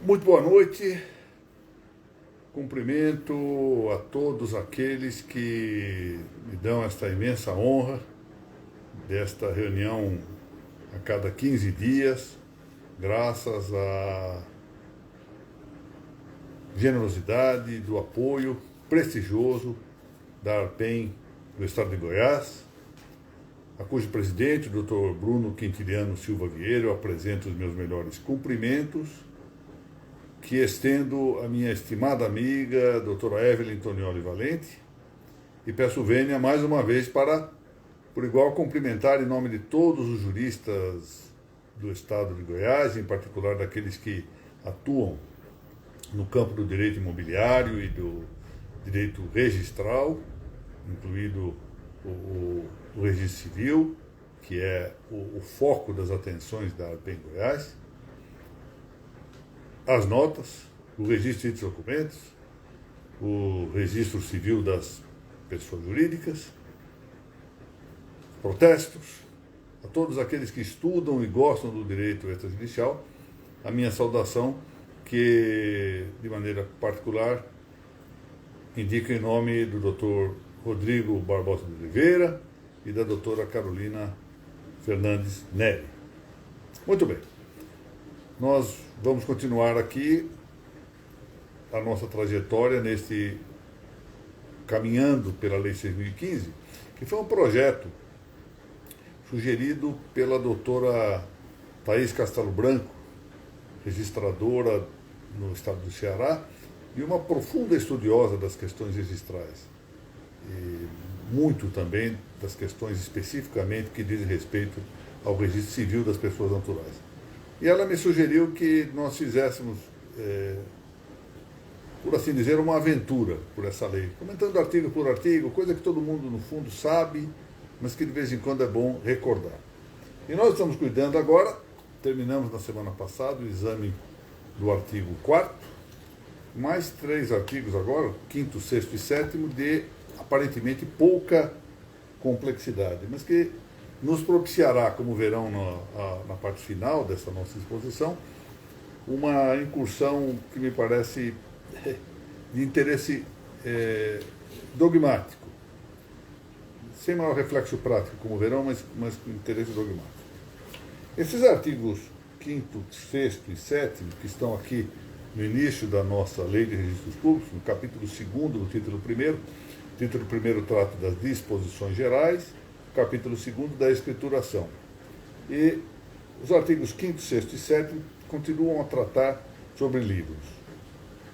Muito boa noite, cumprimento a todos aqueles que me dão esta imensa honra desta reunião a cada 15 dias, graças à generosidade, do apoio prestigioso da ARPEN do Estado de Goiás, a cujo presidente, o Dr. Bruno Quintiliano Silva Vieira, eu apresento os meus melhores cumprimentos, que estendo a minha estimada amiga, doutora Evelyn Tonioli Valente, e peço vênia mais uma vez para, por igual, cumprimentar em nome de todos os juristas do Estado de Goiás, em particular daqueles que atuam no campo do direito imobiliário e do direito registral, incluído o registro civil, que é o foco das atenções da ARPEN Goiás, as notas, o registro de documentos, o registro civil das pessoas jurídicas, protestos, a todos aqueles que estudam e gostam do direito extrajudicial, a minha saudação, que, de maneira particular, indico em nome do Dr. Rodrigo Barbosa de Oliveira e da doutora Carolina Fernandes Neri. Muito bem. Nós vamos continuar aqui a nossa trajetória caminhando pela Lei 6.015, que foi um projeto sugerido pela doutora Thaís Castelo Branco, registradora no estado do Ceará, e uma profunda estudiosa das questões registrais. E muito também das questões especificamente que dizem respeito ao registro civil das pessoas naturais. E ela me sugeriu que nós fizéssemos, por assim dizer, uma aventura por essa lei, comentando artigo por artigo, coisa que todo mundo, no fundo, sabe, mas que de vez em quando é bom recordar. E nós estamos cuidando agora, terminamos na semana passada o exame do artigo 4º, mais 3 artigos agora, 5º, 6º e 7º, de aparentemente pouca complexidade, mas que nos propiciará, como verão na parte final dessa nossa exposição, uma incursão que me parece de interesse dogmático, sem maior reflexo prático, como verão, mas com interesse dogmático. Esses artigos 5º, 6º e 7º, que estão aqui no início da nossa Lei de Registros Públicos, no capítulo 2º, no título 1º, o título 1º trata das disposições gerais, capítulo 2º da escrituração. E os artigos 5º, 6º e 7º continuam a tratar sobre livros.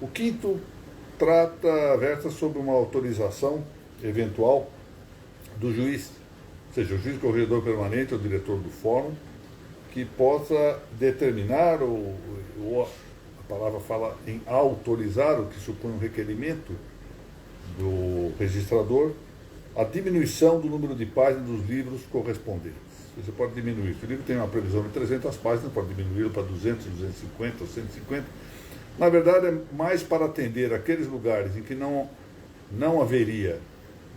O 5º versa sobre uma autorização eventual do juiz, ou seja, o juiz corregedor permanente ou diretor do fórum, que possa determinar, ou a palavra fala em autorizar, o que supõe um requerimento do registrador, a diminuição do número de páginas dos livros correspondentes. Você pode diminuir. Se o livro tem uma previsão de 300 páginas, pode diminuí-lo para 200, 250 ou 150. Na verdade, é mais para atender aqueles lugares em que não haveria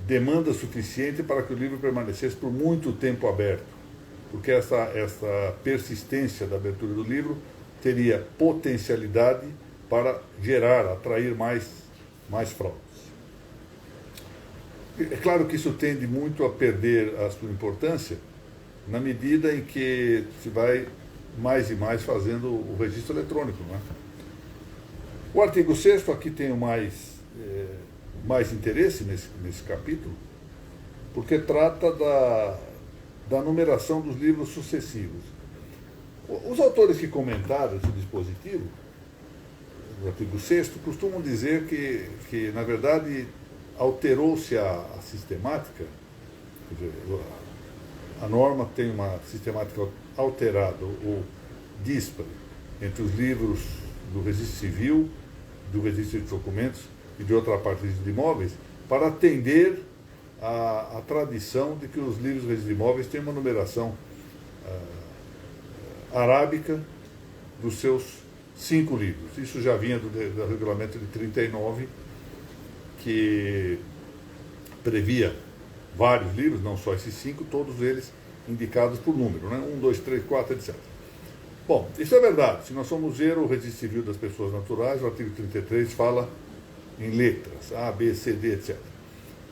demanda suficiente para que o livro permanecesse por muito tempo aberto, porque essa persistência da abertura do livro teria potencialidade para atrair mais fraudes. É claro que isso tende muito a perder a sua importância na medida em que se vai mais e mais fazendo o registro eletrônico, não é? O artigo 6º aqui tem mais interesse nesse capítulo, porque trata da numeração dos livros sucessivos. Os autores que comentaram esse dispositivo, do artigo 6º, costumam dizer que na verdade, alterou-se a sistemática, quer dizer, a norma tem uma sistemática alterada ou díspare entre os livros do registro civil, do registro de documentos e de outra parte do registro de imóveis, para atender à tradição de que os livros do registro de imóveis têm uma numeração arábica dos seus 5 livros. Isso já vinha do regulamento de 39, que previa vários livros, não só esses 5, todos eles indicados por número, né? 1, 2, 3, 4, etc. Bom, isso é verdade. Se nós formos ver o registro civil das pessoas naturais, o artigo 33 fala em letras, A, B, C, D, etc.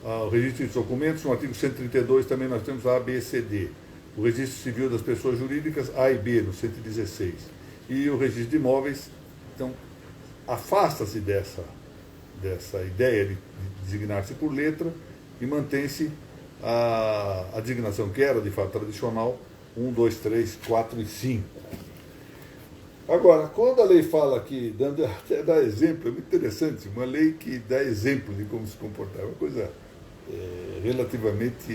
O registro de documentos, no artigo 132 também nós temos A, B, C, D. O registro civil das pessoas jurídicas, A e B, no 116. E o registro de imóveis, então, afasta-se dessa ideia de designar-se por letra e mantém-se a designação que era, de fato, tradicional, 1, 2, 3, 4 e 5. Agora, quando a lei fala aqui, até dá exemplo, é muito interessante, uma lei que dá exemplo de como se comportar, é uma coisa relativamente...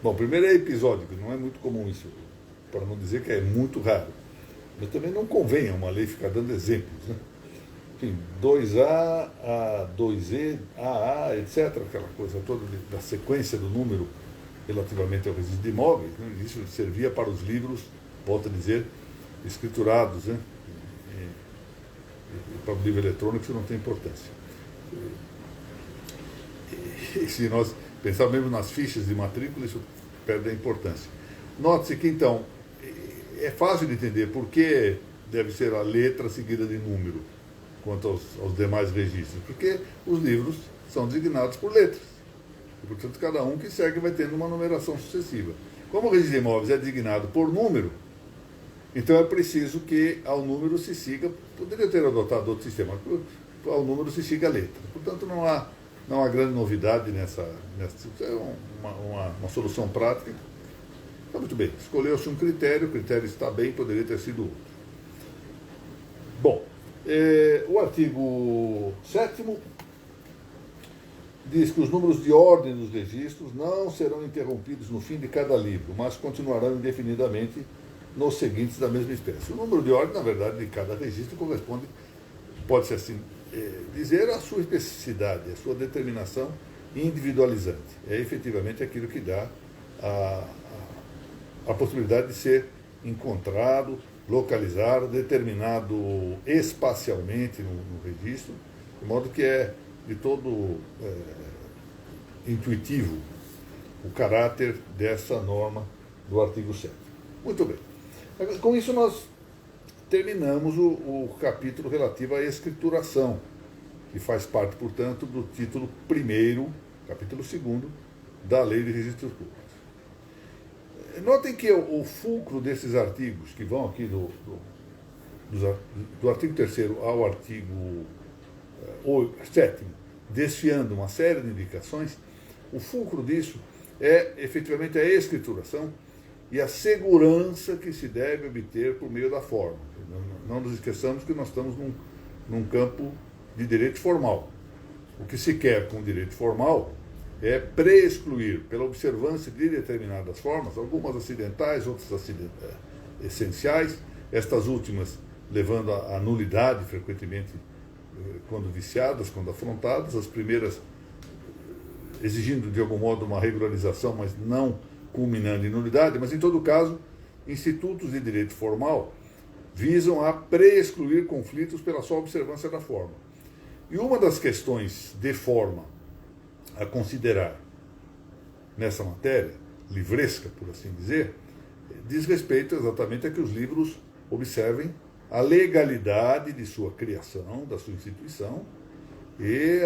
Bom, primeiro é episódico, não é muito comum isso, para não dizer que é muito raro. Mas também não convém a uma lei ficar dando exemplos, né? Enfim, 2A, A2E, AA, etc., aquela coisa toda da sequência do número relativamente ao registro de imóveis, né? Isso servia para os livros, volto a dizer, escriturados, né? E para o livro eletrônico isso não tem importância. E se nós pensarmos mesmo nas fichas de matrícula, isso perde a importância. Note-se que, então, é fácil de entender por que deve ser a letra seguida de número quanto aos demais registros, porque os livros são designados por letras. E, portanto, cada um que segue vai tendo uma numeração sucessiva. Como o registro de imóveis é designado por número, então é preciso que ao número se siga, poderia ter adotado outro sistema, ao número se siga a letra. Portanto, não há grande novidade nessa é uma solução prática. Está muito bem, escolheu-se um critério, o critério está bem, poderia ter sido outro. Bom, o artigo 7º diz que os números de ordem dos registros não serão interrompidos no fim de cada livro, mas continuarão indefinidamente nos seguintes da mesma espécie. O número de ordem, na verdade, de cada registro corresponde, pode-se assim dizer, à sua especificidade, à sua determinação individualizante. É efetivamente aquilo que dá a possibilidade de ser encontrado, localizado, determinado espacialmente no registro, de modo que é de todo intuitivo o caráter dessa norma do artigo 7º. Muito bem. Com isso nós terminamos o capítulo relativo à escrituração, que faz parte, portanto, do título 1º, capítulo 2º, da Lei de Registros Públicos. Notem que o fulcro desses artigos, que vão aqui do artigo 3º ao artigo 7º, desfiando uma série de indicações, o fulcro disso é efetivamente a escrituração e a segurança que se deve obter por meio da forma. Não nos esqueçamos que nós estamos num campo de direito formal. O que se quer com o direito formal é pré-excluir, pela observância de determinadas formas, algumas acidentais, outras essenciais, estas últimas levando à nulidade, frequentemente, quando viciadas, quando afrontadas, as primeiras exigindo, de algum modo, uma regularização, mas não culminando em nulidade, mas, em todo caso, institutos de direito formal visam a pré-excluir conflitos pela só observância da forma. E uma das questões de forma a considerar nessa matéria, livresca, por assim dizer, diz respeito exatamente a que os livros observem a legalidade de sua criação, da sua instituição, e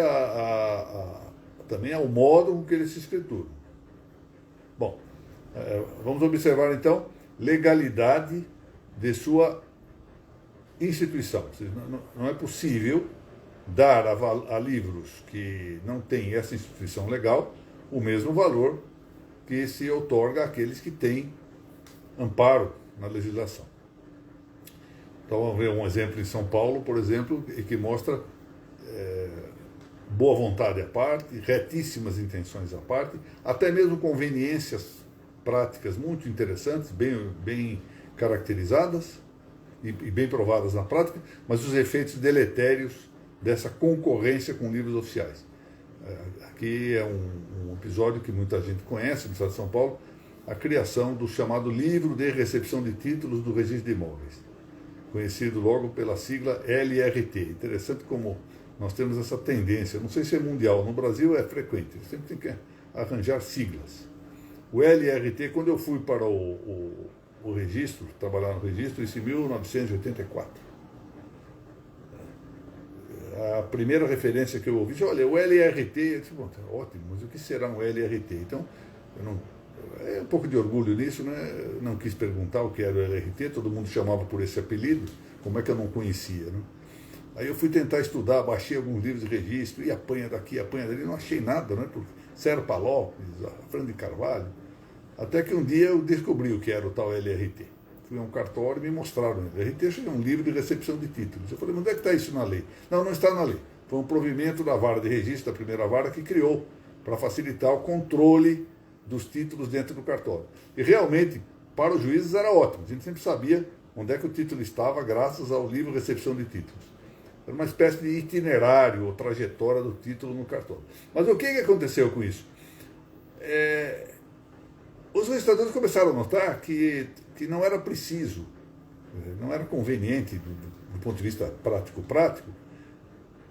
também ao modo com que eles se escrituram. Bom, vamos observar então legalidade de sua instituição. Não é possível dar a livros que não têm essa instituição legal o mesmo valor que se outorga àqueles que têm amparo na legislação. Então vamos ver um exemplo em São Paulo, por exemplo, que mostra boa vontade à parte, retíssimas intenções à parte, até mesmo conveniências práticas muito interessantes, bem caracterizadas e bem provadas na prática, mas os efeitos deletérios dessa concorrência com livros oficiais. Aqui é um episódio que muita gente conhece no estado de São Paulo, a criação do chamado Livro de Recepção de Títulos do Registro de Imóveis, conhecido logo pela sigla LRT. Interessante como nós temos essa tendência, não sei se é mundial, no Brasil é frequente, sempre tem que arranjar siglas. O LRT, quando eu fui para o o registro, trabalhar no registro, isso em 1984. A primeira referência que eu ouvi, olha, o LRT, eu disse, bom, ótimo, mas o que será um LRT? Então, eu não, é um pouco de orgulho nisso, né? Eu não quis perguntar o que era o LRT, todo mundo chamava por esse apelido, como é que eu não conhecia, né? Aí eu fui tentar estudar, baixei alguns livros de registro, e apanha daqui, apanha dali, não achei nada, né? Porque Serpa Lopes, Fernando de Carvalho, até que um dia eu descobri o que era o tal LRT. Fui a um cartório e me mostraram o LRT, é um livro de recepção de títulos. Eu falei, mas onde é que está isso na lei? Não, não está na lei. Foi um provimento da vara de registro, da primeira vara, que criou para facilitar o controle dos títulos dentro do cartório. E realmente, para os juízes era ótimo. A gente sempre sabia onde é que o título estava, graças ao livro Recepção de Títulos. Era uma espécie de itinerário ou trajetória do título no cartório. Mas o que aconteceu com isso? Os registradores começaram a notar que não era preciso, não era conveniente, do ponto de vista prático,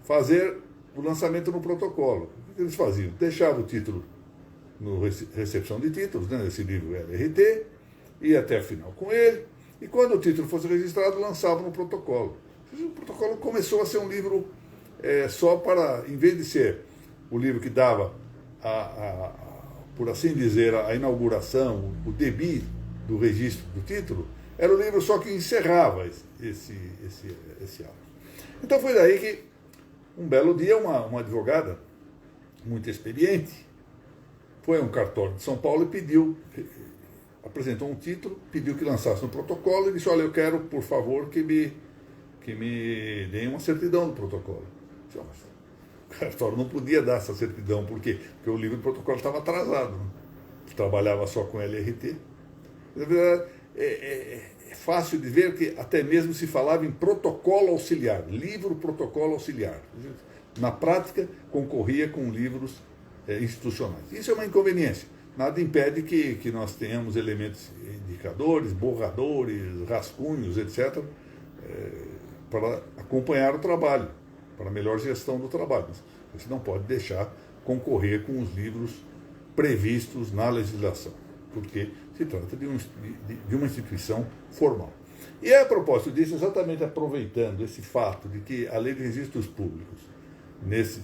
fazer o lançamento no protocolo. O que eles faziam? Deixavam o título no recepção de títulos, né, nesse livro LRT, ia até a final com ele, e quando o título fosse registrado, lançavam no protocolo. O protocolo começou a ser um livro só para, em vez de ser o livro que dava, por assim dizer, a inauguração, o debut do registro do título, era o livro só que encerrava esse ato. Então foi daí que, um belo dia, uma advogada muito experiente foi a um cartório de São Paulo e apresentou um título, pediu que lançasse no protocolo e disse, olha, eu quero, por favor, que me deem uma certidão do protocolo. Disse, o cartório não podia dar essa certidão, por quê? Porque o livro do protocolo estava atrasado, né? Trabalhava só com LRT. Na verdade, é fácil de ver que até mesmo se falava em protocolo auxiliar, livro protocolo auxiliar. Na prática, concorria com livros institucionais. Isso é uma inconveniência. Nada impede que nós tenhamos elementos indicadores, borradores, rascunhos, etc., para acompanhar o trabalho, para a melhor gestão do trabalho. Você não pode deixar concorrer com os livros previstos na legislação, porque se trata de uma instituição formal. E a propósito disso, exatamente aproveitando esse fato de que a Lei de Registros Públicos,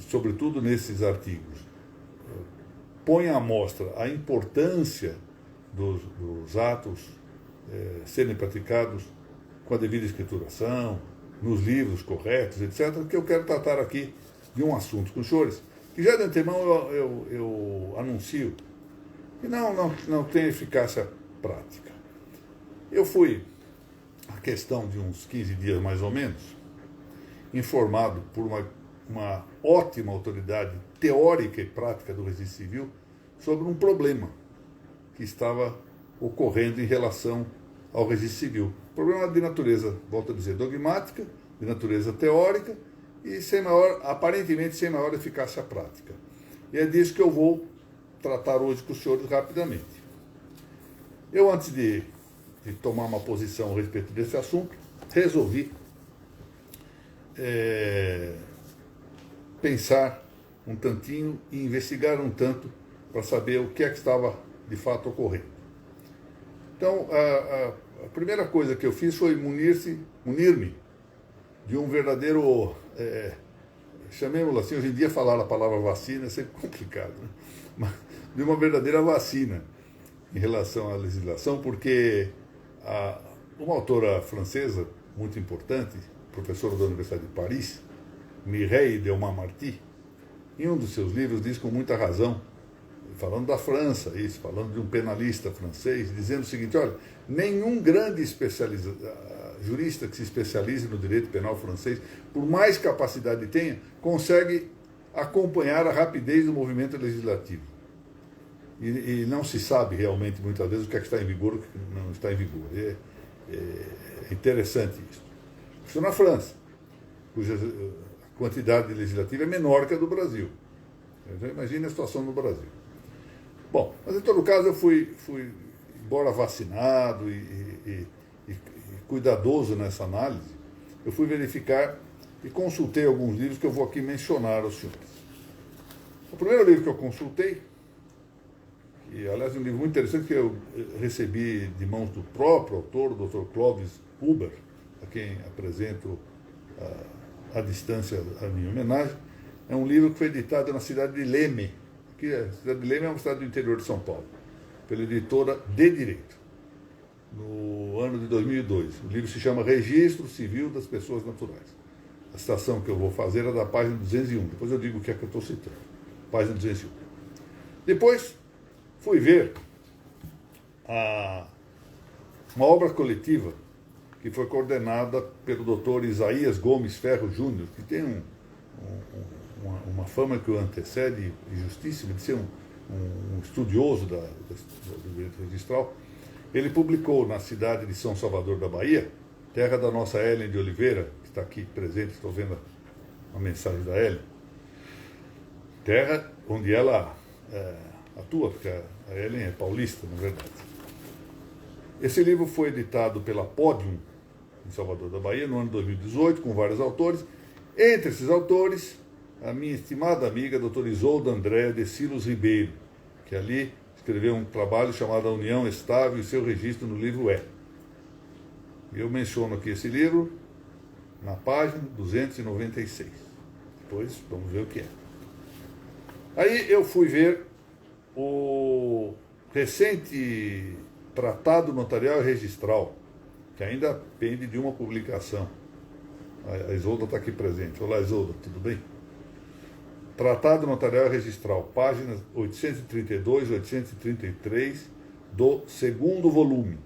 sobretudo nesses artigos, põe à mostra a importância dos atos serem praticados com a devida escrituração, nos livros corretos, etc., que eu quero tratar aqui de um assunto com os senhores, que já de antemão eu anuncio que não tem eficácia prática. Eu fui, a questão de uns 15 dias mais ou menos, informado por uma ótima autoridade teórica e prática do registro civil sobre um problema que estava ocorrendo em relação ao registro civil. Problema de natureza, volto a dizer, dogmática, de natureza teórica e aparentemente sem maior eficácia prática. E é disso que eu vou tratar hoje com os senhores rapidamente. Eu, antes de tomar uma posição a respeito desse assunto, resolvi pensar um tantinho e investigar um tanto para saber o que é que estava de fato ocorrendo. Então, a primeira coisa que eu fiz foi munir-me de um verdadeiro, chamemos-lo assim, hoje em dia falar a palavra vacina é sempre complicado, né? Mas de uma verdadeira vacina em relação à legislação, porque uma autora francesa muito importante, professora da Universidade de Paris, Mireille Delmas-Marty, em um dos seus livros diz com muita razão, falando da França, falando de um penalista francês, dizendo o seguinte, olha, nenhum grande jurista que se especialize no direito penal francês, por mais capacidade tenha, consegue acompanhar a rapidez do movimento legislativo. E não se sabe realmente, muitas vezes, o que é que está em vigor e o que não está em vigor. É interessante isso. Isso na França, cuja quantidade legislativa é menor que a do Brasil. Então, imagine a situação no Brasil. Bom, mas em todo caso eu fui embora vacinado e cuidadoso nessa análise, eu fui verificar e consultei alguns livros que eu vou aqui mencionar aos senhores. O primeiro livro que eu consultei, E, aliás, um livro muito interessante que eu recebi de mãos do próprio autor, o Dr. Clovis Huber, a quem apresento à distância a minha homenagem. É um livro que foi editado na cidade de Leme. A cidade de Leme é uma cidade do interior de São Paulo, pela editora De Direito, no ano de 2002. O livro se chama Registro Civil das Pessoas Naturais. A citação que eu vou fazer é da página 201. Depois eu digo o que é que eu estou citando. Página 201. Depois fui ver uma obra coletiva que foi coordenada pelo doutor Isaías Gomes Ferro Júnior, que tem uma fama que o antecede, e justíssima, de ser um estudioso do direito registral. Ele publicou na cidade de São Salvador da Bahia, terra da nossa Ellen de Oliveira, que está aqui presente, estou vendo a mensagem da Ellen, terra onde ela atua, porque a Ellen é paulista, na verdade. Esse livro foi editado pela Podium, em Salvador da Bahia, no ano de 2018, com vários autores. Entre esses autores, a minha estimada amiga, a doutora Isolda Andréa de Silos Ribeiro, que ali escreveu um trabalho chamado A União Estável e seu registro no livro E. Eu menciono aqui esse livro na página 296. Depois vamos ver o que é. Aí eu fui ver o recente Tratado Notarial e Registral, que ainda pende de uma publicação. A Isolda está aqui presente. Olá, Isolda, tudo bem? Tratado Notarial e Registral, páginas 832 e 833 do segundo volume.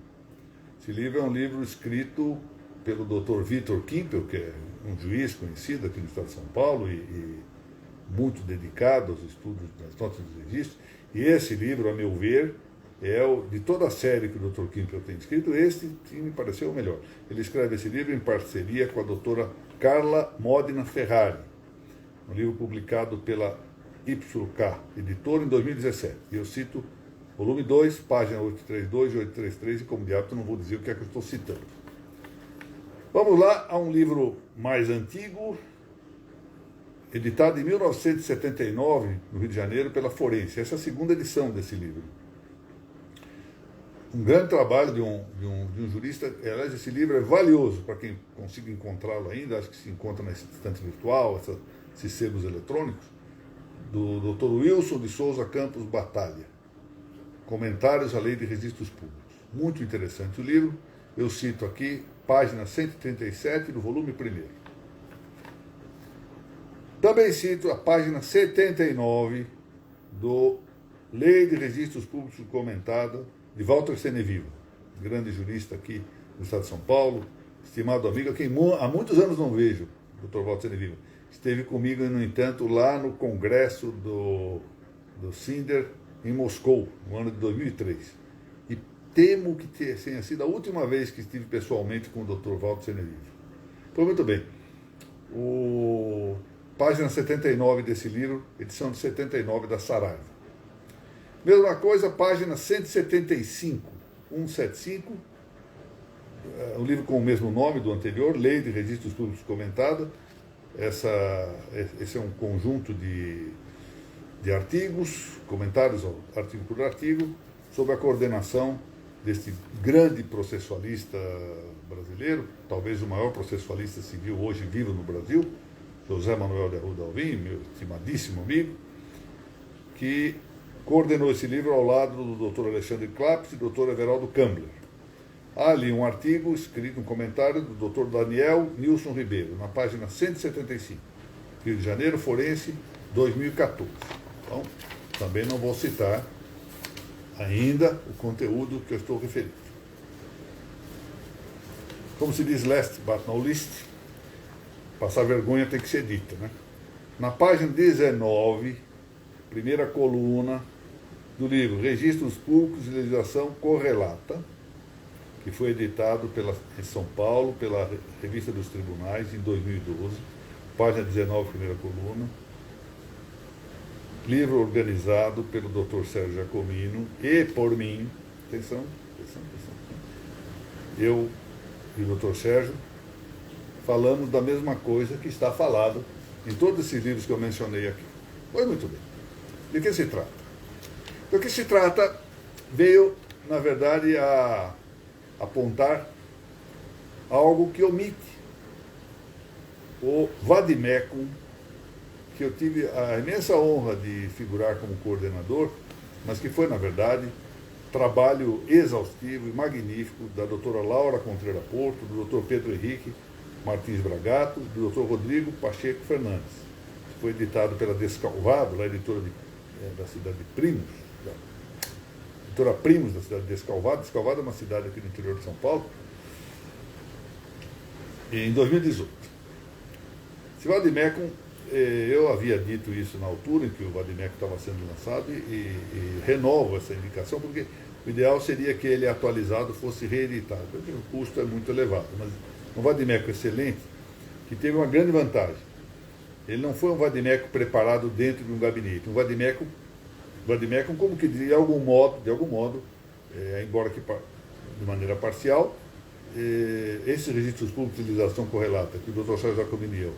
Esse livro é um livro escrito pelo Dr. Vitor Kimpel, que é um juiz conhecido aqui no estado de São Paulo e muito dedicado aos estudos das notas de registro. E esse livro, a meu ver, de toda a série que o Dr. Kimpel tem escrito, este me pareceu o melhor. Ele escreve esse livro em parceria com a doutora Carla Modena Ferrari, um livro publicado pela YK, editora, em 2017. E eu cito volume 2, página 832 e 833, e como de hábito não vou dizer o que é que eu estou citando. Vamos lá a um livro mais antigo, editado em 1979, no Rio de Janeiro, pela Forense. Essa é a segunda edição desse livro. Um grande trabalho de um jurista. Aliás, esse livro é valioso para quem consiga encontrá-lo ainda, acho que se encontra nesse estante virtual, esses sebos eletrônicos, do Dr. Wilson de Souza Campos Batalha, Comentários à Lei de Registros Públicos. Muito interessante o livro. Eu cito aqui, página 137 do volume 1º. Também cito a página 79 do Lei de Registros Públicos comentada, de Walter Seneviva, grande jurista aqui no estado de São Paulo, estimado amigo, a quem há muitos anos não vejo, Dr. Walter Seneviva. Esteve comigo, no entanto, lá no congresso do Cinder, em Moscou, no ano de 2003. E temo que tenha sido a última vez que estive pessoalmente com o Dr. Walter Seneviva. Pois muito bem. Página 79 desse livro, edição de 79 da Saraiva. Mesma coisa, página 175, 175, um livro com o mesmo nome do anterior, Lei de Registros Públicos Comentada. Esse é um conjunto de artigos, comentários artigo por artigo, sob a coordenação deste grande processualista brasileiro, talvez o maior processualista civil hoje vivo no Brasil, José Manuel de Arruda Alvim, meu estimadíssimo amigo, que coordenou esse livro ao lado do Dr. Alexandre Claps e do Dr. Everaldo Kambler. Há ali um artigo escrito, um comentário do Dr. Daniel Nilson Ribeiro, na página 175, Rio de Janeiro, Forense, 2014. Então, também não vou citar ainda o conteúdo que eu estou referindo. Como se diz last but not least, passar vergonha tem que ser dita, né? Na página 19, primeira coluna do livro Registros Públicos e Legislação Correlata, que foi editado em São Paulo pela Revista dos Tribunais em 2012, página 19, primeira coluna. Livro organizado pelo Dr. Sérgio Giacomino e por mim. Atenção. Eu e o Dr. Sérgio falamos da mesma coisa que está falado em todos esses livros que eu mencionei aqui. Pois muito bem. De que se trata? Do que se trata veio, na verdade, a apontar algo que omite o vademecum, que eu tive a imensa honra de figurar como coordenador, mas que foi, na verdade, trabalho exaustivo e magnífico da doutora Laura Contreira Porto, do doutor Pedro Henrique Martins Bragato, do doutor Rodrigo Pacheco Fernandes. Foi editado pela Descalvado, a editora da cidade de Primos, editora Primos da cidade de Descalvado. Descalvado é uma cidade aqui no interior de São Paulo, em 2018. Esse vademecum, eu havia dito isso na altura em que o vademecum estava sendo lançado e renovo essa indicação, porque o ideal seria que ele atualizado fosse reeditado, porque o custo é muito elevado. Mas um vademecum excelente, que teve uma grande vantagem. Ele não foi um vademecum preparado dentro de um gabinete. Um vademecum como que de algum modo, embora que de maneira parcial, esses registros públicos de utilização correlata que o Dr. Sérgio Jacobini e eu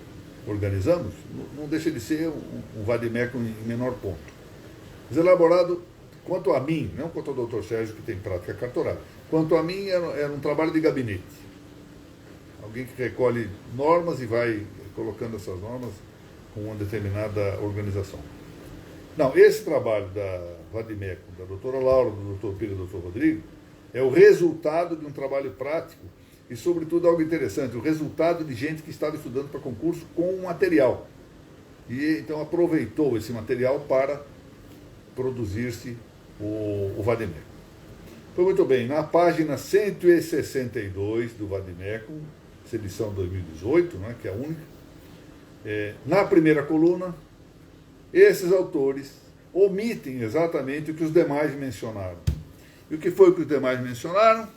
organizamos, não deixa de ser um vademecum em menor ponto. Mas elaborado, quanto a mim, não quanto ao Dr. Sérgio, que tem prática cartorária, quanto a mim era um trabalho de gabinete. Alguém que recolhe normas e vai colocando essas normas com uma determinada organização. Não, esse trabalho da vademecum, da doutora Laura, do Dr. Pedro e do Dr. Rodrigo, é o resultado de um trabalho prático e, sobretudo, algo interessante, o resultado de gente que estava estudando para concurso com material. E, então, aproveitou esse material para produzir-se o vademecum. Foi muito bem. Na página 162 do vademecum, edição 2018, né, que é a única, na primeira coluna, esses autores omitem exatamente o que os demais mencionaram. E o que foi que os demais mencionaram?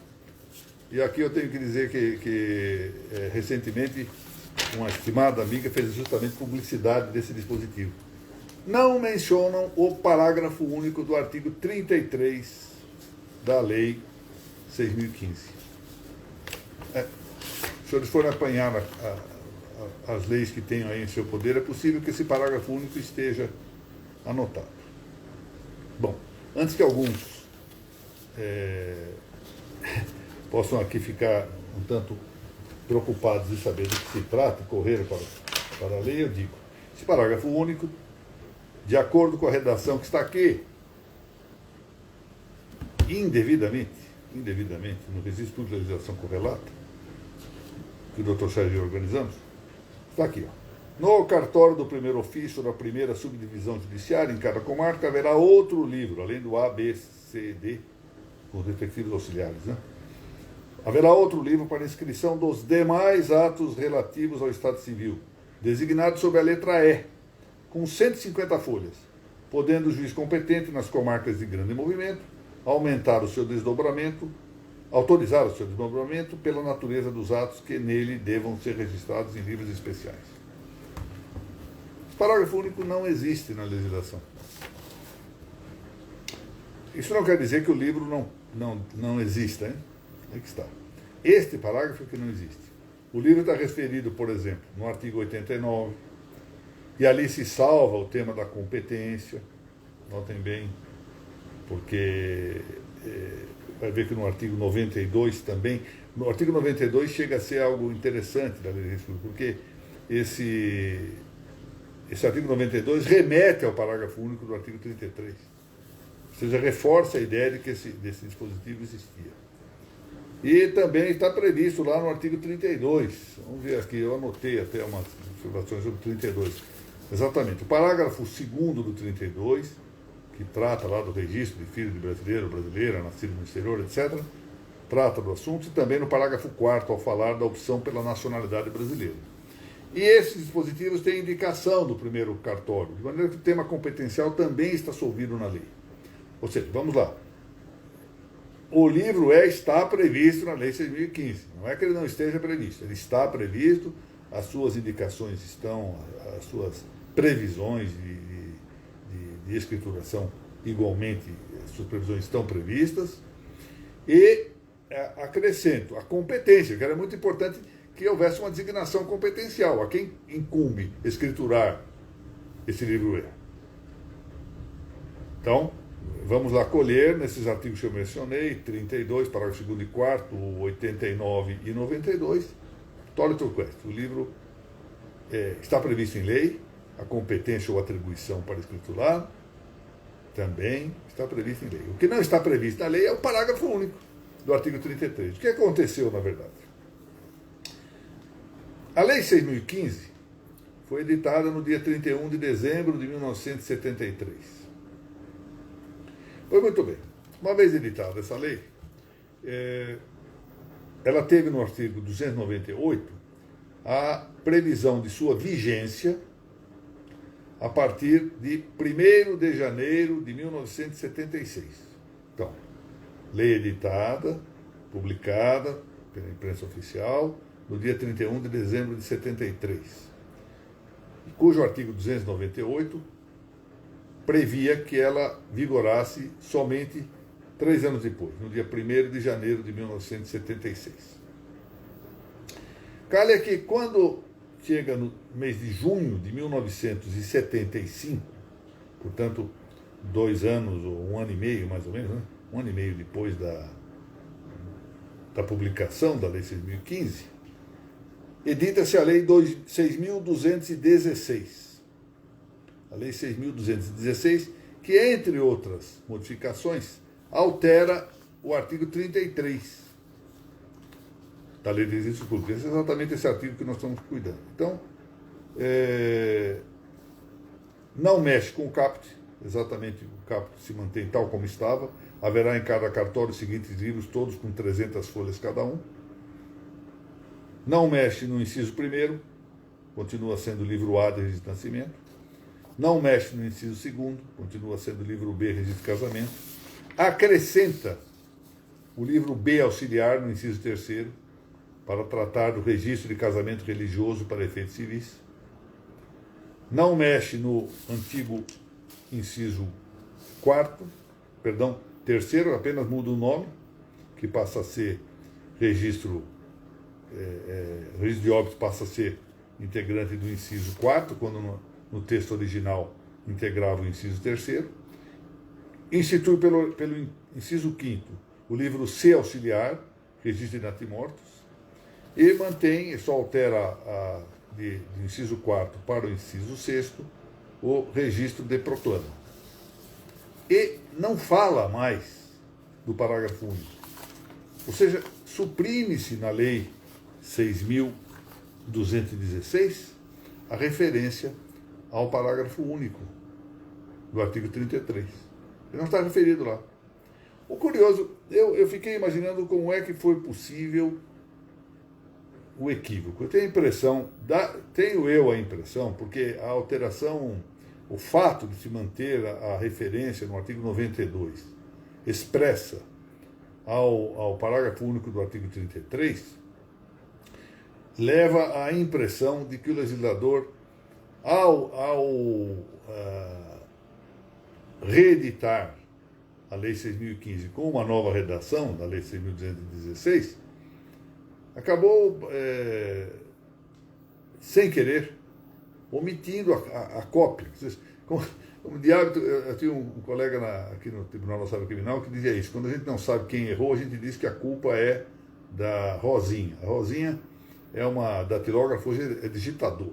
E aqui eu tenho que dizer que recentemente uma estimada amiga fez justamente publicidade desse dispositivo. Não mencionam o parágrafo único do artigo 33 da Lei 6.015. Se os senhores forem apanhar as leis que tenham aí em seu poder, é possível que esse parágrafo único esteja anotado. Bom, antes que alguns possam aqui ficar um tanto preocupados de saber do que se trata e correr para a lei, eu digo, esse parágrafo único, de acordo com a redação que está aqui, indevidamente no registro de legislação correlata, que o Dr. Sérgio organizamos, está aqui, ó. No cartório do primeiro ofício da primeira subdivisão judiciária, em cada comarca, haverá outro livro, além do A, B, C, D, com os respectivos auxiliares, né? Haverá outro livro para inscrição dos demais atos relativos ao Estado Civil, designado sob a letra E, com 150 folhas, podendo o juiz competente nas comarcas de grande movimento autorizar o seu desdobramento pela natureza dos atos que nele devam ser registrados em livros especiais. Esse parágrafo único não existe na legislação. Isso não quer dizer que o livro não exista, hein? Aí que está. Este parágrafo é que não existe. O livro está referido, por exemplo, no artigo 89, e ali se salva o tema da competência, notem bem, porque vai ver que no artigo 92 também, no artigo 92 chega a ser algo interessante da lei de estudo, porque esse artigo 92 remete ao parágrafo único do artigo 33, ou seja, reforça a ideia de que desse dispositivo existia. E também está previsto lá no artigo 32, vamos ver aqui, eu anotei até umas observações sobre o 32, exatamente, o parágrafo 2º do 32, que trata lá do registro de filho de brasileiro, brasileira, nascido no exterior, etc., trata do assunto, e também no parágrafo 4º, ao falar da opção pela nacionalidade brasileira. E esses dispositivos têm indicação do primeiro cartório, de maneira que o tema competencial também está solvido na lei. Ou seja, vamos lá. O livro está previsto na Lei 6.015. Não é que ele não esteja previsto, ele está previsto, as suas indicações estão, as suas previsões de escrituração igualmente, as suas previsões estão previstas, e acrescento a competência, que era muito importante que houvesse uma designação competencial, a quem incumbe escriturar esse livro. Então, vamos lá colher nesses artigos que eu mencionei, 32, parágrafo 2º e 4º, 89 e 92, Tolly Turquest. O livro está previsto em lei, a competência ou atribuição para escriturar também está previsto em lei. O que não está previsto na lei é o parágrafo único do artigo 33. O que aconteceu, na verdade? A Lei 6.015 foi editada no dia 31 de dezembro de 1973. Pois muito bem. Uma vez editada essa lei, ela teve no artigo 298 a previsão de sua vigência a partir de 1º de janeiro de 1976. Então, lei editada, publicada pela imprensa oficial, no dia 31 de dezembro de 73, cujo artigo 298 previa que ela vigorasse somente 3 anos depois, no dia 1º de janeiro de 1976. Calha que quando chega no mês de junho de 1975, portanto, 2 anos ou 1 ano e meio, mais ou menos, né? 1 ano e meio depois da publicação da Lei 6.015, edita-se a Lei 6.216. A Lei 6.216, que, entre outras modificações, altera o artigo 33 da Lei de Registro Público. Esse é exatamente esse artigo que nós estamos cuidando. Então, não mexe com o caput, exatamente o caput se mantém tal como estava. Haverá em cada cartório os seguintes livros, todos com 300 folhas cada um. Não mexe no inciso 1º, continua sendo o livro A de registro de nascimento. Não mexe no inciso 2º, continua sendo o livro B, registro de casamento. Acrescenta o livro B auxiliar no inciso 3º, para tratar do registro de casamento religioso para efeitos civis. Não mexe no antigo inciso 3º, apenas muda o nome, que passa a ser registro de óbitos passa a ser integrante do inciso 4º, quando no texto original integrava o inciso 3º. Institui pelo inciso 5º o livro C auxiliar, registro de natimortos, e mantém, só altera do inciso 4º para o inciso 6º, o registro de proclama. E não fala mais do parágrafo único. Ou seja, suprime-se na Lei 6.216 a referência ao parágrafo único do artigo 33. Ele não está referido lá. O curioso, eu fiquei imaginando como é que foi possível o equívoco. Eu tenho a impressão, porque a alteração, o fato de se manter a referência no artigo 92 expressa ao parágrafo único do artigo 33, leva à impressão de que o legislador, ao reeditar a Lei 6.015 com uma nova redação da Lei 6.216, acabou, sem querer, omitindo a cópia. Como de hábito, eu tinha um colega aqui no Tribunal Nacional Criminal que dizia isso: quando a gente não sabe quem errou, a gente diz que a culpa é da Rosinha. A Rosinha é uma datilógrafa, hoje é digitadora.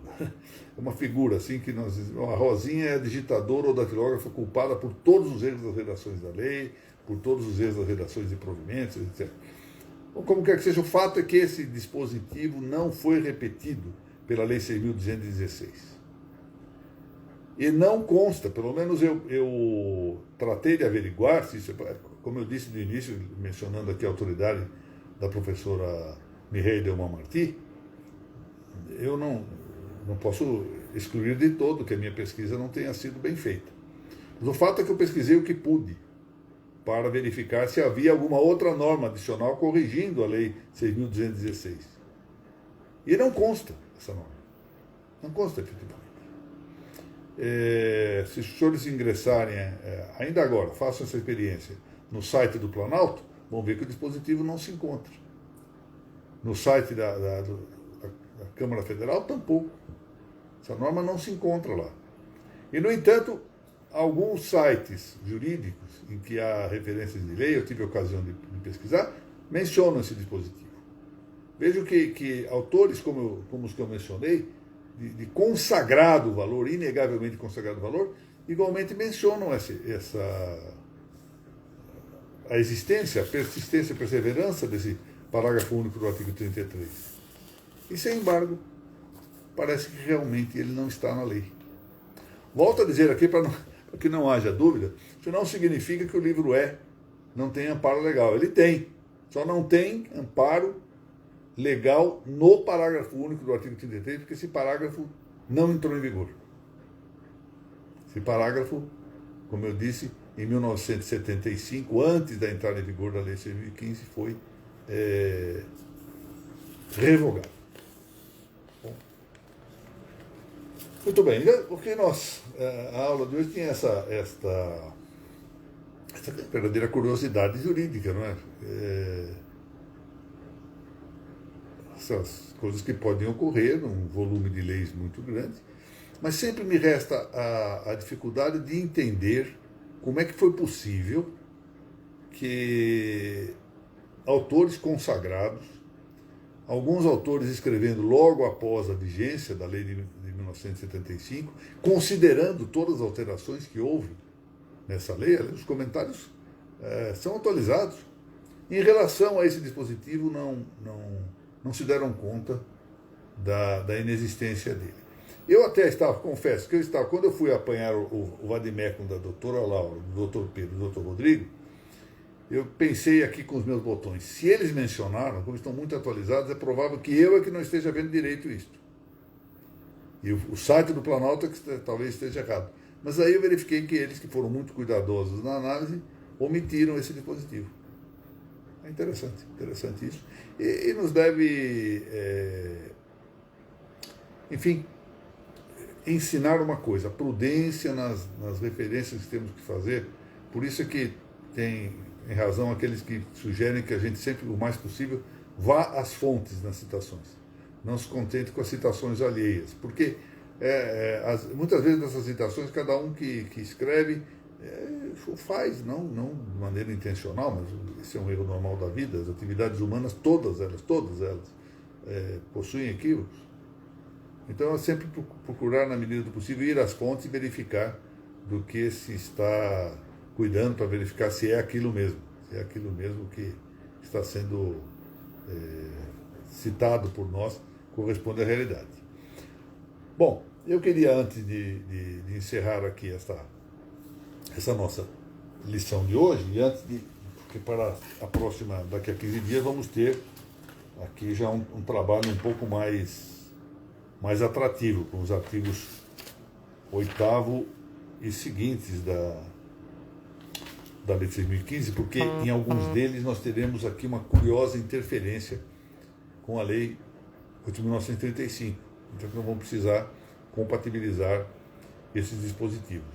É uma figura assim que nós dizemos: a Rosinha é a digitadora ou datilógrafa culpada por todos os erros das redações da lei, por todos os erros das redações de provimentos, etc. Como quer que seja, o fato é que esse dispositivo não foi repetido pela Lei 6.216. E não consta, pelo menos eu tratei de averiguar se isso, como eu disse no início, mencionando aqui a autoridade da professora Mireille Delman Marty, eu não posso excluir de todo que a minha pesquisa não tenha sido bem feita. Mas o fato é que eu pesquisei o que pude, para verificar se havia alguma outra norma adicional corrigindo a Lei 6.216. E não consta essa norma. Não consta, efetivamente. Se os senhores ingressarem, ainda agora, façam essa experiência, no site do Planalto, vão ver que o dispositivo não se encontra. No site da Câmara Federal, tampouco. Essa norma não se encontra lá. E, no entanto, alguns sites jurídicos em que há referências de lei, eu tive a ocasião de pesquisar, mencionam esse dispositivo. Vejo que autores como os que eu mencionei, de consagrado valor, inegavelmente consagrado valor, igualmente mencionam a existência, a persistência, a perseverança desse parágrafo único do artigo 33. E, sem embargo, parece que realmente ele não está na lei. Volto a dizer aqui, para que não haja dúvida, isso não significa que o livro não tem amparo legal. Ele tem, só não tem amparo legal no parágrafo único do artigo 33, porque esse parágrafo não entrou em vigor. Esse parágrafo, como eu disse, em 1975, antes da entrada em vigor da Lei 6.015, foi revogado. Bom, muito bem, porque a aula de hoje tinha essa verdadeira curiosidade jurídica, não é? Essas coisas que podem ocorrer num volume de leis muito grande, mas sempre me resta a dificuldade de entender como é que foi possível que autores consagrados, alguns autores escrevendo logo após a vigência da lei de 1975, considerando todas as alterações que houve nessa lei, os comentários são atualizados. Em relação a esse dispositivo, não se deram conta da inexistência dele. Eu até confesso que quando eu fui apanhar o vademecum da doutora Laura, do doutor Pedro e do doutor Rodrigo, eu pensei aqui com os meus botões, se eles mencionaram, como estão muito atualizados, é provável que eu que não esteja vendo direito isto. E o site do Planalto que talvez esteja errado. Mas aí eu verifiquei que eles, que foram muito cuidadosos na análise, omitiram esse dispositivo. É interessante isso. E nos deve, enfim, ensinar uma coisa, a prudência nas referências que temos que fazer. Por isso é que tem razão aqueles que sugerem que a gente sempre, o mais possível, vá às fontes nas citações. Não se contente com as citações alheias. Porque muitas vezes nessas citações, cada um que escreve faz, não de maneira intencional, mas esse é um erro normal da vida. As atividades humanas, todas elas, possuem equívocos. Então é sempre procurar, na medida do possível, ir às fontes e verificar do que se está cuidando, para verificar se é aquilo mesmo, que está sendo citado por nós, corresponde à realidade. Bom, eu queria, antes de encerrar aqui essa nossa lição de hoje, e porque para a próxima, daqui a 15 dias, vamos ter aqui já um trabalho um pouco mais atrativo, com os artigos 8º e seguintes da Lei de 6.015, porque em alguns deles nós teremos aqui uma curiosa interferência com a Lei 8.935. Então nós vamos precisar compatibilizar esses dispositivos.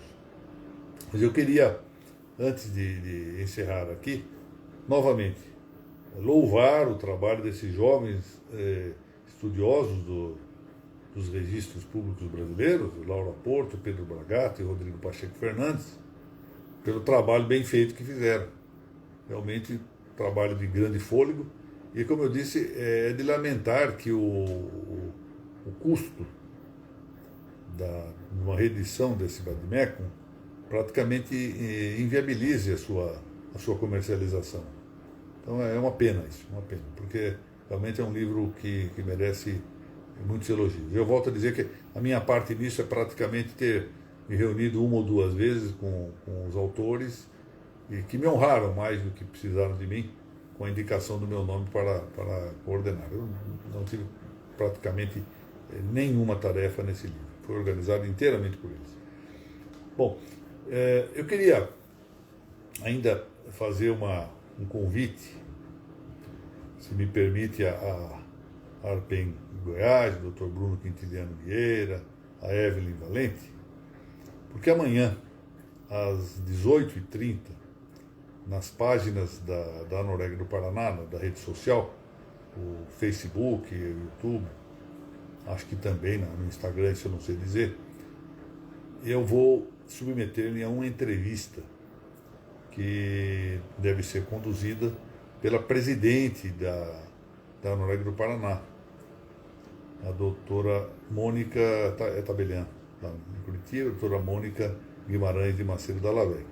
Mas eu queria, antes de encerrar aqui, novamente, louvar o trabalho desses jovens estudiosos dos registros públicos brasileiros, Laura Porto, Pedro Bragato e Rodrigo Pacheco Fernandes, pelo trabalho bem feito que fizeram. Realmente, trabalho de grande fôlego. E, como eu disse, é de lamentar que o custo de uma reedição desse vademecum praticamente inviabilize a sua comercialização. Então é uma pena isso, porque realmente é um livro que merece muitos elogios. Eu volto a dizer que a minha parte nisso é praticamente ter me reunido uma ou duas vezes com os autores e que me honraram mais do que precisaram de mim com a indicação do meu nome para coordenar. Eu não tive praticamente nenhuma tarefa nesse livro. Foi organizado inteiramente por eles. Bom, eu queria ainda fazer um convite, se me permite, a Arpen Goiás, o Dr. Bruno Quintiliano Vieira, a Evelyn Valente, porque amanhã, às 18h30, nas páginas da Noruega do Paraná, da rede social, o Facebook, o YouTube, acho que também no Instagram, isso eu não sei dizer, eu vou submeter-lhe a uma entrevista que deve ser conduzida pela presidente da Norég do Paraná, a doutora Mônica Tabelian, em Curitiba, a doutora Mônica Guimarães de Macedo Dallavec.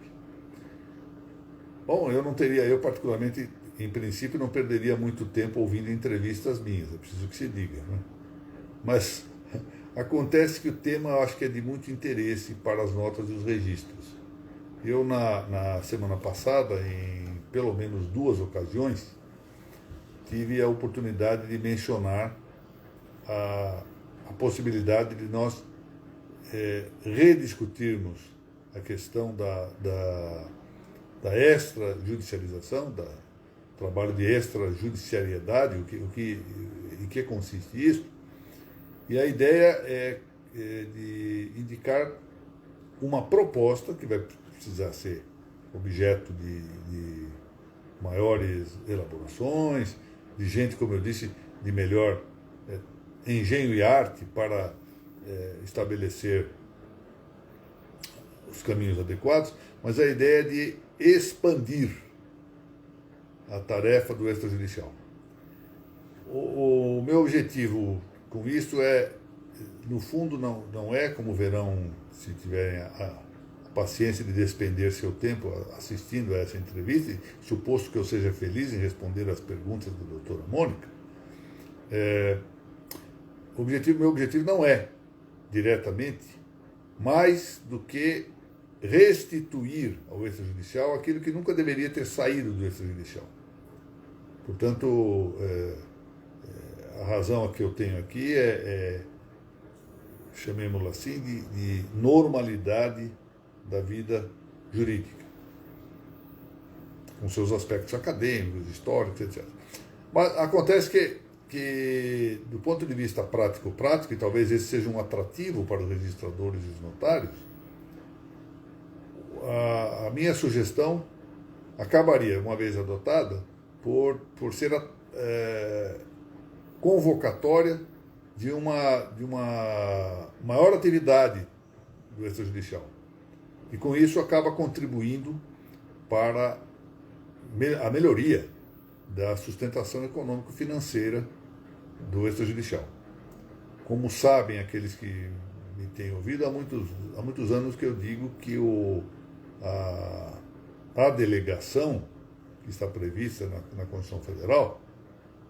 Bom, eu particularmente, em princípio, não perderia muito tempo ouvindo entrevistas minhas, é preciso que se diga, né? Mas acontece que o tema eu acho que é de muito interesse para as notas e os registros. Eu, na semana passada, em pelo menos 2 ocasiões, tive a oportunidade de mencionar a possibilidade de nós rediscutirmos a questão da extrajudicialização, do trabalho de extrajudiciariedade, em que consiste isso. E a ideia é de indicar uma proposta que vai precisar ser objeto de maiores elaborações, de gente, como eu disse, de melhor engenho e arte para estabelecer os caminhos adequados, mas a ideia é de expandir a tarefa do extrajudicial. O meu objetivo com isso no fundo, não é, como verão, se tiverem a paciência de despender seu tempo assistindo a essa entrevista, suposto que eu seja feliz em responder às perguntas da doutora Mônica, meu objetivo não é, diretamente, mais do que restituir ao extrajudicial aquilo que nunca deveria ter saído do extrajudicial. Portanto, a razão que eu tenho aqui chamemos-la assim, de normalidade da vida jurídica, com seus aspectos acadêmicos, históricos, etc. Mas acontece que do ponto de vista prático, e talvez esse seja um atrativo para os registradores e os notários, a minha sugestão acabaria, uma vez adotada, por ser convocatória de uma maior atividade do extrajudicial. E com isso acaba contribuindo para a melhoria da sustentação econômico-financeira do extrajudicial. Como sabem aqueles que me têm ouvido, há muitos anos que eu digo que a delegação que está prevista na Constituição Federal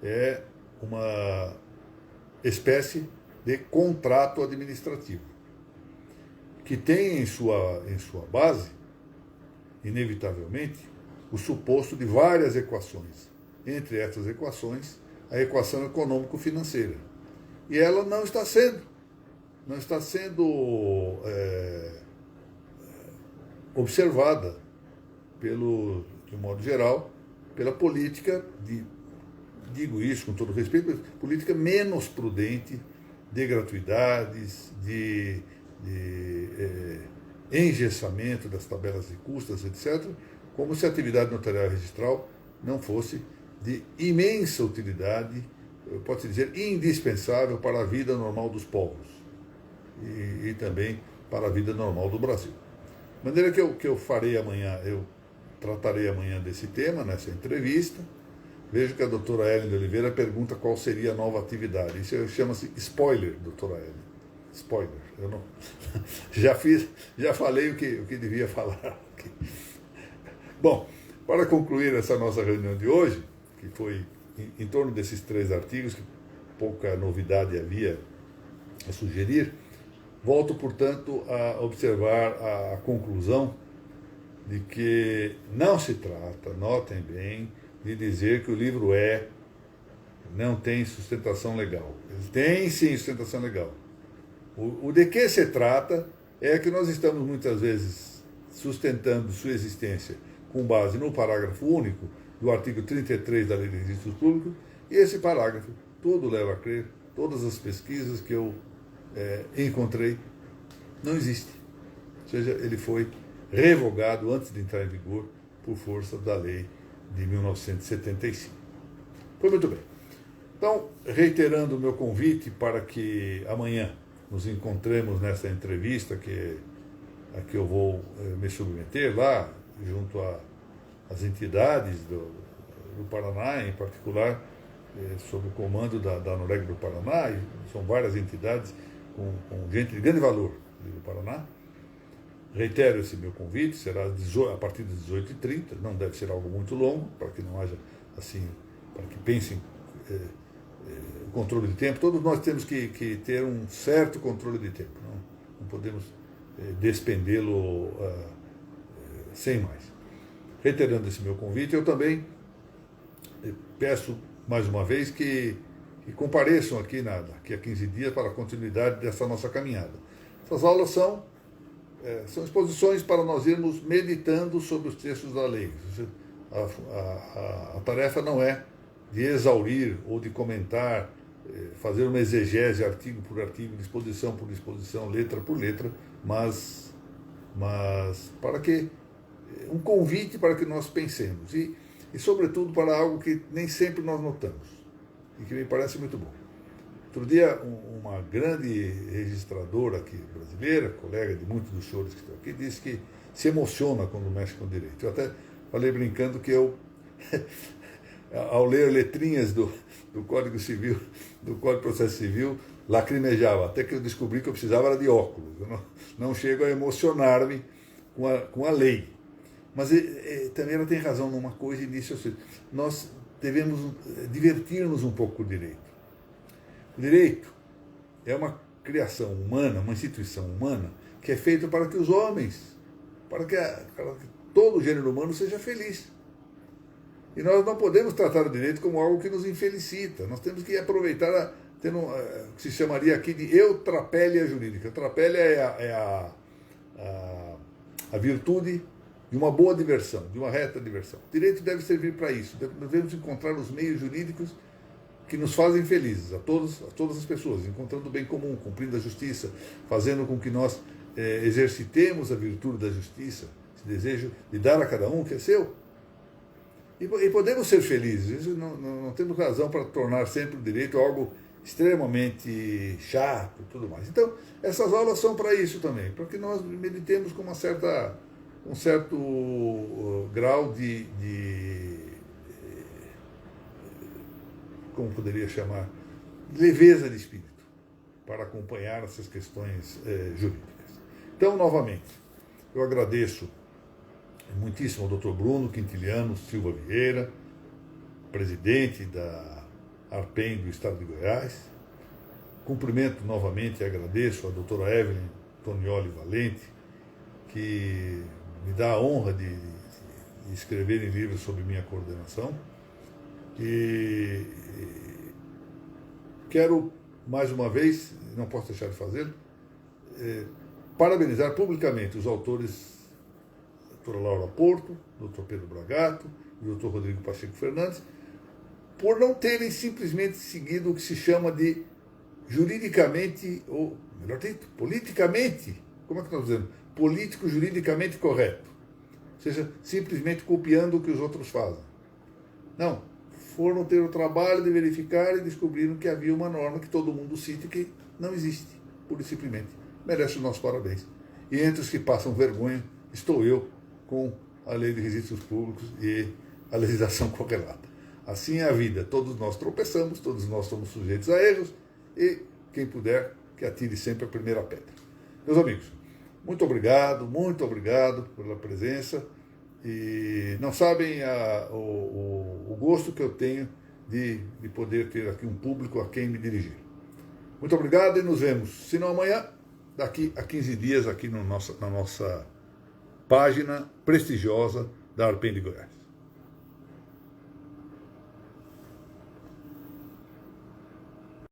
é uma espécie de contrato administrativo, que tem em sua base, inevitavelmente, o suposto de várias equações. Entre essas equações, a equação econômico-financeira. E ela não está sendo observada, de modo geral, pela política, digo isso com todo respeito, política menos prudente de gratuidades, de engessamento das tabelas de custas, etc., como se a atividade notarial registral não fosse de imensa utilidade, pode-se dizer, indispensável para a vida normal dos povos e também para a vida normal do Brasil. De maneira que eu farei amanhã, eu tratarei amanhã desse tema, nessa entrevista. Vejo que a doutora Ellen de Oliveira pergunta qual seria a nova atividade. Isso chama-se spoiler, doutora Ellen. Spoiler. Eu não já falei o que devia falar aqui. Bom, para concluir essa nossa reunião de hoje, que foi em torno desses 3 artigos, que pouca novidade havia a sugerir, volto, portanto, a observar a conclusão de que não se trata, notem bem, de dizer que o livro não tem sustentação legal. Ele tem sim sustentação legal. O de que se trata é que nós estamos muitas vezes sustentando sua existência com base no parágrafo único do artigo 33 da Lei de Registros Públicos, e esse parágrafo todo leva a crer, todas as pesquisas que eu encontrei, não existe. Ou seja, ele foi revogado antes de entrar em vigor por força da lei de 1975. Foi muito bem. Então, reiterando o meu convite para que amanhã nos encontremos nessa entrevista, que a que eu vou me submeter lá, junto às entidades do Paraná, em particular, sob o comando da Noreg do Paraná, e são várias entidades com gente de grande valor do Paraná. Reitero esse meu convite, será a partir das 18h30, não deve ser algo muito longo, para que não haja, assim, para que pensem o controle de tempo. Todos nós temos que ter um certo controle de tempo, não podemos despendê-lo sem mais. Reiterando esse meu convite, eu também peço mais uma vez que compareçam aqui daqui a 15 dias para a continuidade dessa nossa caminhada. Essas aulas são exposições para nós irmos meditando sobre os textos da lei. A tarefa não é de exaurir ou de comentar, fazer uma exegese artigo por artigo, disposição por disposição, letra por letra, mas para que um convite para que nós pensemos e sobretudo para algo que nem sempre nós notamos e que me parece muito bom. Outro dia, uma grande registradora aqui brasileira, colega de muitos dos senhores que estão aqui, disse que se emociona quando mexe com direito. Eu até falei brincando que eu, ao ler letrinhas do Código Civil, do Código de Processo Civil, lacrimejava, até que eu descobri que eu precisava era de óculos. Eu não chego a emocionar-me com a lei. Mas também ela tem razão numa coisa, e nisso nós devemos divertir-nos um pouco com o direito. O direito é uma criação humana, uma instituição humana, que é feita para que os homens, para que todo o gênero humano seja feliz. E nós não podemos tratar o direito como algo que nos infelicita. Nós temos que aproveitar o que se chamaria aqui de eutrapelia jurídica. Eutrapelia é a virtude de uma boa diversão, de uma reta diversão. O direito deve servir para isso. Devemos encontrar os meios jurídicos que nos fazem felizes, a todas as pessoas, encontrando o bem comum, cumprindo a justiça, fazendo com que nós exercitemos a virtude da justiça, esse desejo de dar a cada um o que é seu. E podemos ser felizes. Isso não temos razão para tornar sempre o direito algo extremamente chato e tudo mais. Então, essas aulas são para isso também, para que nós meditemos com um certo grau de como poderia chamar, leveza de espírito, para acompanhar essas questões jurídicas. Então, novamente, eu agradeço muitíssimo ao Dr. Bruno Quintiliano Silva Vieira, presidente da ARPEN do Estado de Goiás. Cumprimento novamente e agradeço à doutora Evelyn Tonioli Valente, que me dá a honra de escrever em livros sobre minha coordenação. E quero, mais uma vez, não posso deixar de fazê-lo, parabenizar publicamente os autores, a doutora Laura Porto, doutor Pedro Bragato e o doutor Rodrigo Pacheco Fernandes, por não terem simplesmente seguido o que se chama de juridicamente, ou melhor dito, politicamente, como é que nós dizemos? Político-juridicamente correto. Ou seja, simplesmente copiando o que os outros fazem. Não. Foram ter o trabalho de verificar e descobriram que havia uma norma que todo mundo cita que não existe, pura e simplesmente. Merece os nossos parabéns. E entre os que passam vergonha, estou eu com a Lei de Registros Públicos e a legislação correlata. Assim é a vida. Todos nós tropeçamos, todos nós somos sujeitos a erros e quem puder, que atire sempre a primeira pedra. Meus amigos, muito obrigado pela presença. E não sabem o gosto que eu tenho de poder ter aqui um público a quem me dirigir. Muito obrigado e nos vemos, se não amanhã, daqui a 15 dias aqui na nossa página prestigiosa da ARPEN de Goiás.